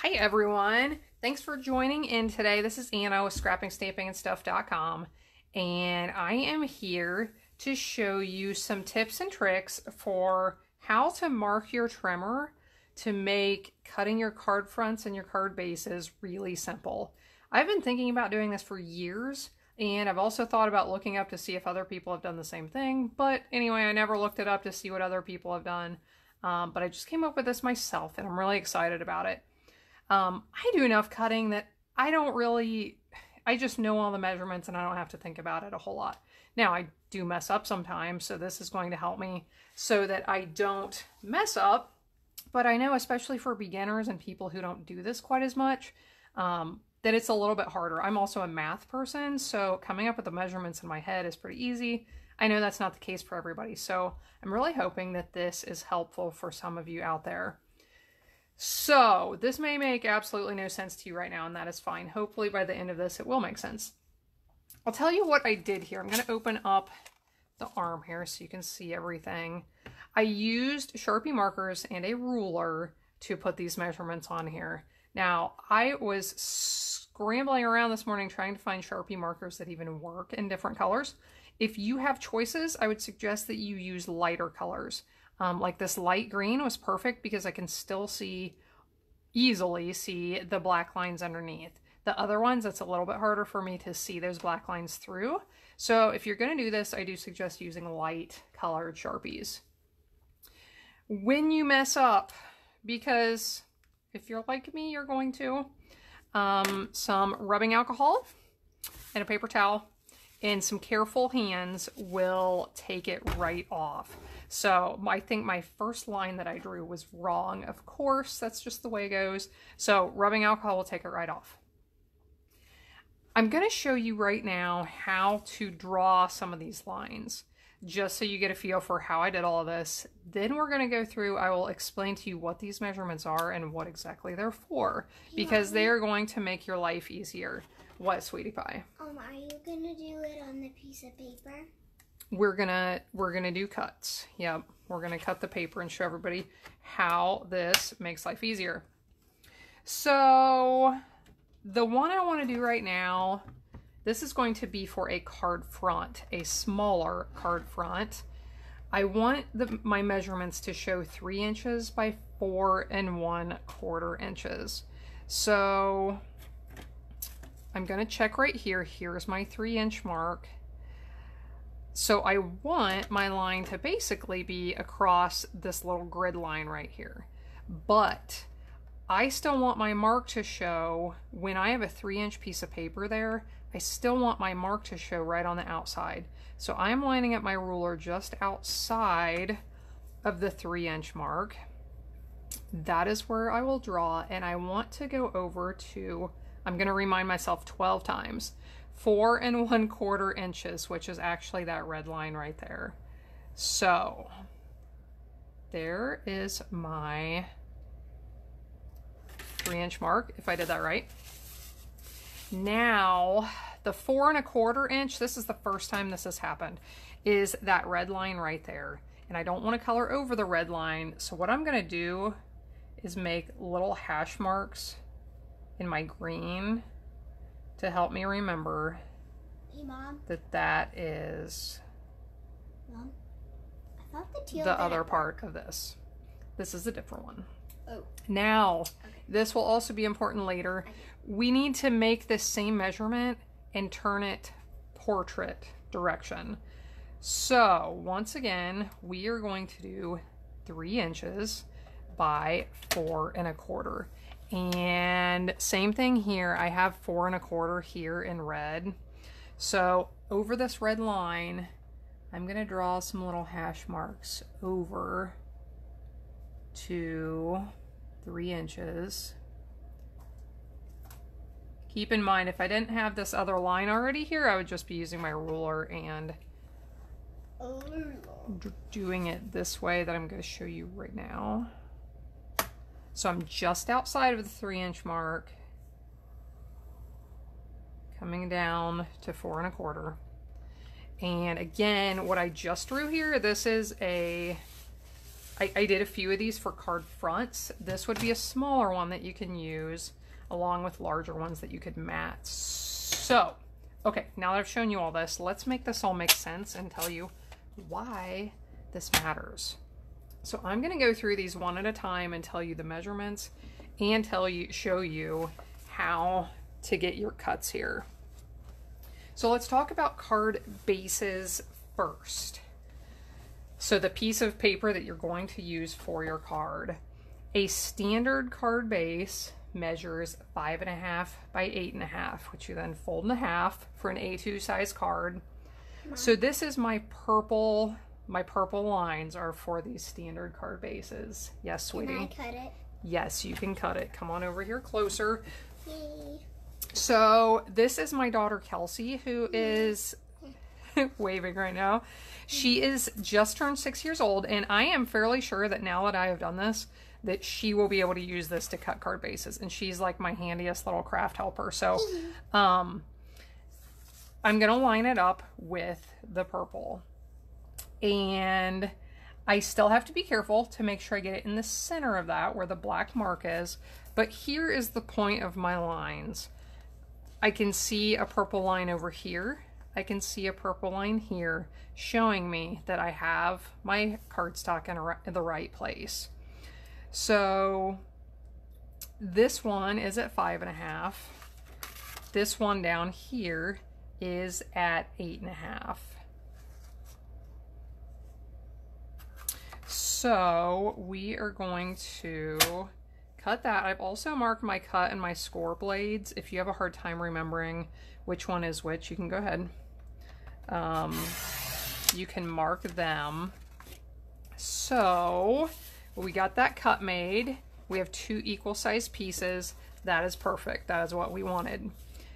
Hi everyone, thanks for joining in today. This is Anna with scrappingstampingandstuff.com, and I am here to show you some tips and tricks for how to mark your trimmer to make cutting your card fronts and your card bases really simple. I've been thinking about doing this for years, and I've also thought about looking up to see if other people have done the same thing, but anyway, I never looked it up to see what other people have done, but I just came up with this myself and I'm really excited about it. I do enough cutting that I just know all the measurements and I don't have to think about it a whole lot. Now, I do mess up sometimes, so this is going to help me so that I don't mess up. But I know, especially for beginners and people who don't do this quite as much, that it's a little bit harder. I'm also a math person, so coming up with the measurements in my head is pretty easy. I know that's not the case for everybody, so I'm really hoping that this is helpful for some of you out there. So this may make absolutely no sense to you right now, and that is fine. Hopefully by the end of this, it will make sense. I'll tell you what I did here. I'm going to open up the arm here so you can see everything. I used Sharpie markers and a ruler to put these measurements on here. Now, I was scrambling around this morning trying to find Sharpie markers that even work in different colors. If you have choices, I would suggest that you use lighter colors. Like this light green was perfect because I can still easily see the black lines underneath. The other ones, it's a little bit harder for me to see those black lines through. So if you're going to do this, I do suggest using light colored Sharpies. When you mess up, because if you're like me, you're going to, some rubbing alcohol and a paper towel and some careful hands will take it right off. So I think my first line that I drew was wrong. Of course, that's just the way it goes. So rubbing alcohol will take it right off. I'm going to show you right now how to draw some of these lines, just so you get a feel for how I did all of this. Then we're going to go through, I will explain to you what these measurements are and what exactly they're for, because they are going to make your life easier. What, sweetie pie? Are you gonna do it on the piece of paper? We're gonna do cuts. Yep, we're gonna cut the paper and show everybody how this makes life easier. So the one I want to do right now, this is going to be for a card front, a smaller card front. I want my measurements to show 3 inches by 4 1/4 inches. So I'm going to check right here. Here's my 3-inch mark. So I want my line to basically be across this little grid line right here. But I still want my mark to show, when I have a 3-inch piece of paper there, I still want my mark to show right on the outside. So I'm lining up my ruler just outside of the 3-inch mark. That is where I will draw, and I want to go over to, I'm going to remind myself 12 times, 4 1/4 inches, which is actually that red line right there. So there is my 3-inch mark, if I did that right. Now the 4 1/4 inch, this is the first time this has happened, is that red line right there. And I don't want to color over the red line. So what I'm going to do is make little hash marks in my green to help me remember, hey, Mom, that is Mom, I thought the teal the other part of this. This is a different one. Oh. Now, Okay. this will also be important later. We need to make this same measurement and turn it portrait direction. So once again, we are going to do 3 inches by 4 1/4. And same thing here, I have 4 1/4 here in red. So over this red line, I'm gonna draw some little hash marks over to 3 inches. Keep in mind, if I didn't have this other line already here, I would just be using my ruler and doing it this way that I'm gonna show you right now. So I'm just outside of the 3-inch mark, coming down to 4 1/4. And again, what I just drew here, this is a I did a few of these for card fronts. This would be a smaller one that you can use along with larger ones that you could mat. So, okay, now that I've shown you all this, let's make this all make sense and tell you why this matters. So I'm going to go through these one at a time and tell you the measurements and show you how to get your cuts here. So let's talk about card bases first. So the piece of paper that you're going to use for your card. A standard card base measures 5.5 by 8.5, which you then fold in half for an A2 size card. So this is my purple lines are for these standard card bases. Yes, sweetie. Can I cut it? Yes, you can cut it. Come on over here closer. Yay. So this is my daughter Kelsey, who is waving right now. She is just turned 6 years old, and I am fairly sure that now that I have done this, that she will be able to use this to cut card bases. And she's like my handiest little craft helper. So I'm going to line it up with the purple. And I still have to be careful to make sure I get it in the center of that where the black mark is. But here is the point of my lines. I can see a purple line over here. I can see a purple line here showing me that I have my cardstock in the right place. So this one is at 5.5. This one down here is at 8.5. So we are going to cut that. I've also marked my cut and my score blades. If you have a hard time remembering which one is which, you can go ahead. You can mark them. So we got that cut made. We have 2 equal sized pieces. That is perfect. That is what we wanted.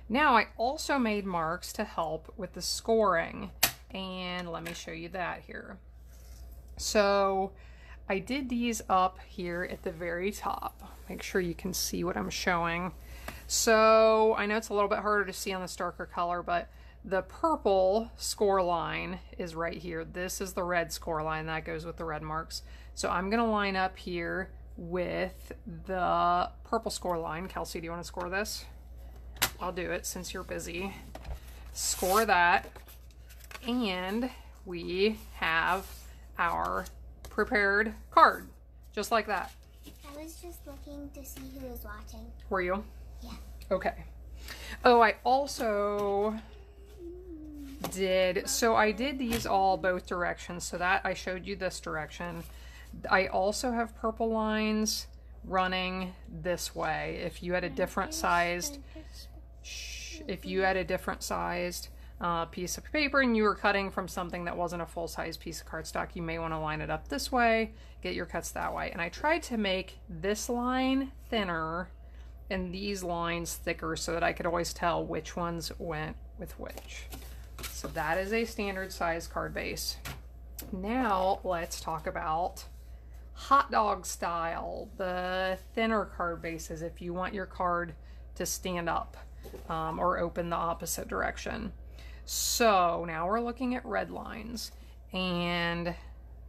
Now I also made marks to help with the scoring. And let me show you that here. So I did these up here at the very top. Make sure you can see what I'm showing. So I know it's a little bit harder to see on this darker color, but the purple score line is right here. This is the red score line that goes with the red marks. So I'm going to line up here with the purple score line. Kelsey, do you want to score this? I'll do it since you're busy. Score that. And we have our prepared card, just like that. I was just looking to see who was watching. Were you? Yeah. Okay. Oh, I also did, so I did these all both directions, so that I showed you this direction. I also have purple lines running this way. If you had a different sized, piece of paper and you were cutting from something that wasn't a full-size piece of cardstock, you may want to line it up this way, get your cuts that way. And I tried to make this line thinner and these lines thicker so that I could always tell which ones went with which. So that is a standard size card base. Now let's talk about hot dog style, the thinner card bases if you want your card to stand up or open the opposite direction. So now we're looking at red lines, and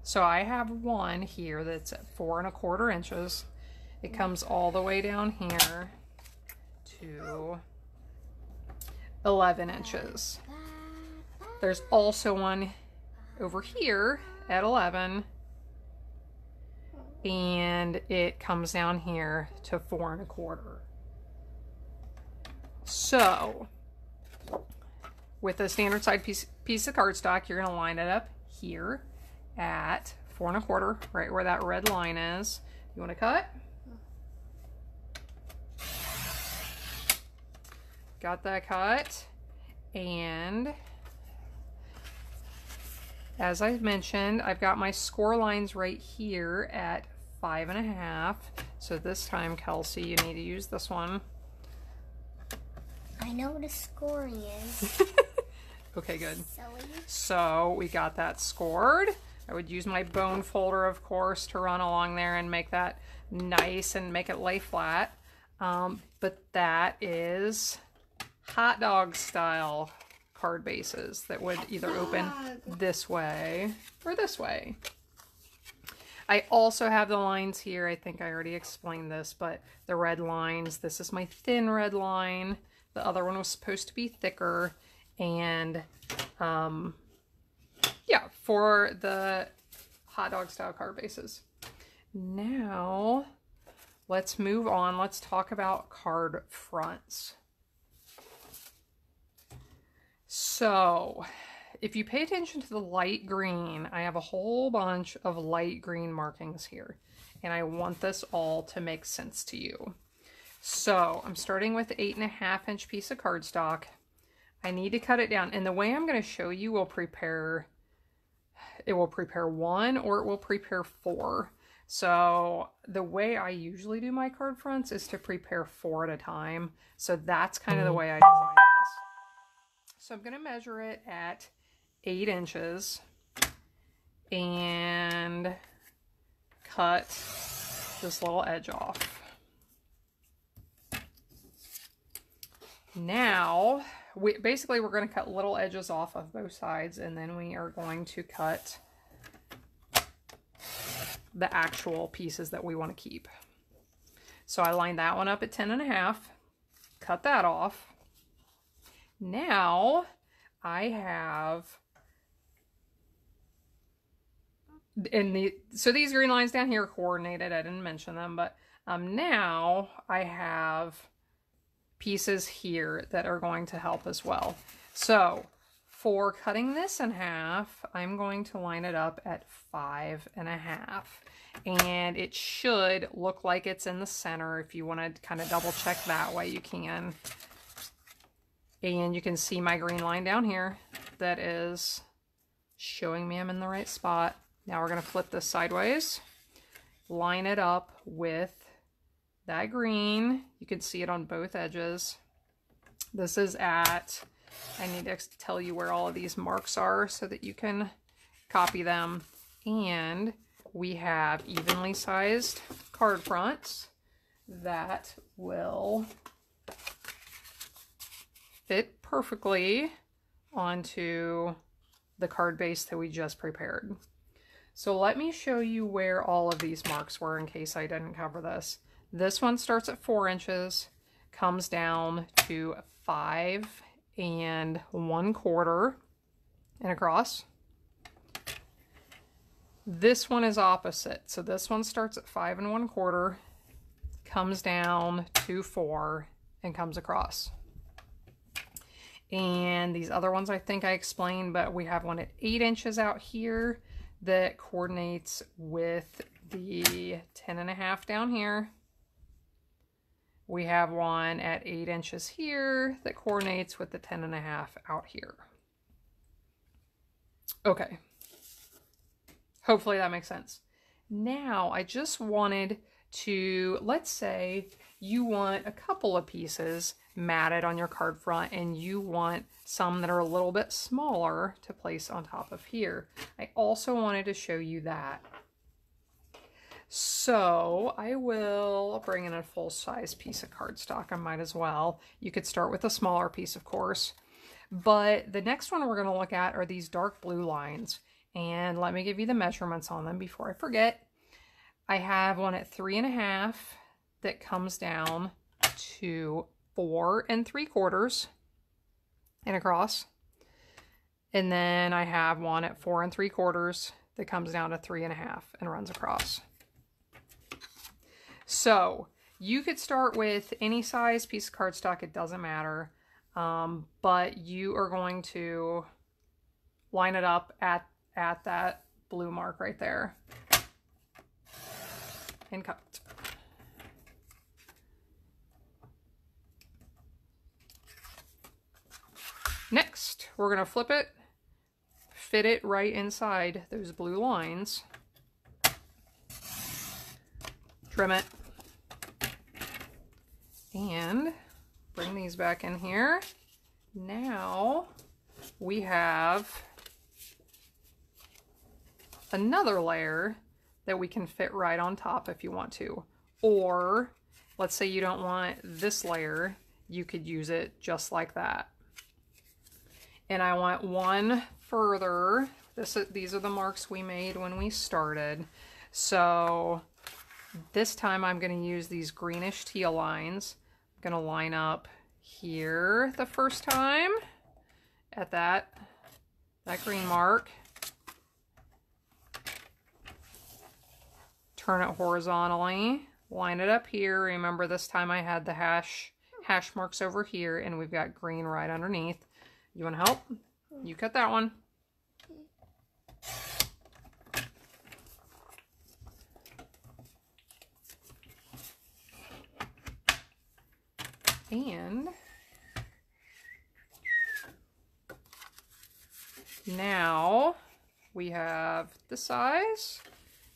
so I have one here that's at 4 1/4 inches. It comes all the way down here to 11 inches. There's also one over here at 11, and it comes down here to 4 1/4. So with a standard size piece of cardstock, you're going to line it up here at 4 1/4, right where that red line is. You want to cut? Got that cut. And as I mentioned, I've got my score lines right here at 5.5. So this time, Kelsey, you need to use this one. I know what a scoring is. Okay, good. Silly. So we got that scored. I would use my bone folder, of course, to run along there and make that nice and make it lay flat. But that is hot dog style card bases that would either open this way or this way. I also have the lines here. I think I already explained this, but the red lines, this is my thin red line. The other one was supposed to be thicker. And yeah, for the hot dog style card bases. Now, let's move on. Let's talk about card fronts. So, if you pay attention to the light green, I have a whole bunch of light green markings here. And I want this all to make sense to you. So, I'm starting with an 8.5 inch piece of cardstock. I need to cut it down. And the way I'm going to show you will prepare, it will prepare 1 or it will prepare 4. So the way I usually do my card fronts is to prepare 4 at a time. So that's kind of the way I design this. So I'm going to measure it at 8 inches and cut this little edge off. Now, basically we're going to cut little edges off of both sides, and then we are going to cut the actual pieces that we want to keep. So I lined that one up at 10.5, cut that off. Now I have, so these green lines down here are coordinated. I didn't mention them, but now I have pieces here that are going to help as well. So for cutting this in half, I'm going to line it up at 5.5. And it should look like it's in the center. If you want to kind of double check that way, you can. And you can see my green line down here that is showing me I'm in the right spot. Now we're going to flip this sideways, line it up with that green. You can see it on both edges. This is at, I need to tell you where all of these marks are so that you can copy them. And we have evenly sized card fronts that will fit perfectly onto the card base that we just prepared. So let me show you where all of these marks were in case I didn't cover this. This one starts at 4 inches, comes down to 5 1/4 and across. This one is opposite. So this one starts at 5 1/4, comes down to 4 and comes across. And these other ones I think I explained, but we have one at 8 inches out here that coordinates with the 10.5 down here. We have one at 8 inches here that coordinates with the 10.5 out here. Okay. Hopefully that makes sense. Now I just wanted to, let's say you want a couple of pieces matted on your card front and you want some that are a little bit smaller to place on top of here. I also wanted to show you that. So I will bring in a full-size piece of cardstock. I might as well. You could start with a smaller piece, of course. But the next one we're going to look at are these dark blue lines. And let me give you the measurements on them before I forget. I have one at 3.5 that comes down to 4 3/4 and across. And then I have one at 4 3/4 that comes down to 3.5 and runs across. So you could start with any size piece of cardstock, it doesn't matter. But you are going to line it up at that blue mark right there and cut. Next, we're going to flip it, fit it right inside those blue lines, trim it, and bring these back in here. Now we have another layer that we can fit right on top if you want to. Or let's say you don't want this layer, you could use it just like that. And I want one further. These are the marks we made when we started. So this time I'm going to use these greenish teal lines. I'm going to line up here the first time at that green mark. Turn it horizontally, line it up here. Remember, this time I had the hash marks over here, and we've got green right underneath. You want to help? You cut that one. And now we have this size,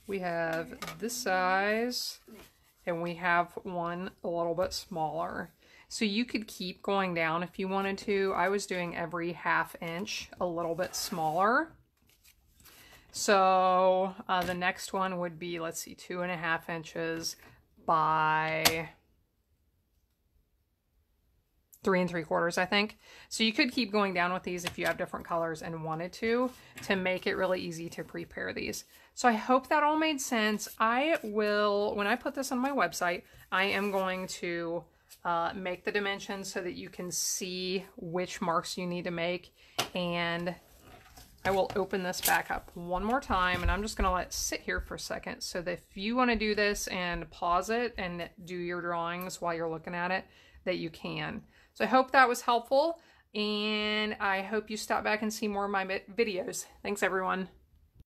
we have this size, and we have one a little bit smaller. So you could keep going down if you wanted to. I was doing every 1/2 inch a little bit smaller. So the next one would be, let's see, 2.5 inches by 3 3/4, I think. So you could keep going down with these if you have different colors and wanted to make it really easy to prepare these. So I hope that all made sense. I will, when I put this on my website, I am going to make the dimensions so that you can see which marks you need to make. And I will open this back up one more time, and I'm just going to let it sit here for a second so that if you want to do this and pause it and do your drawings while you're looking at it, that you can. So I hope that was helpful, and I hope you stop back and see more of my videos. Thanks, everyone.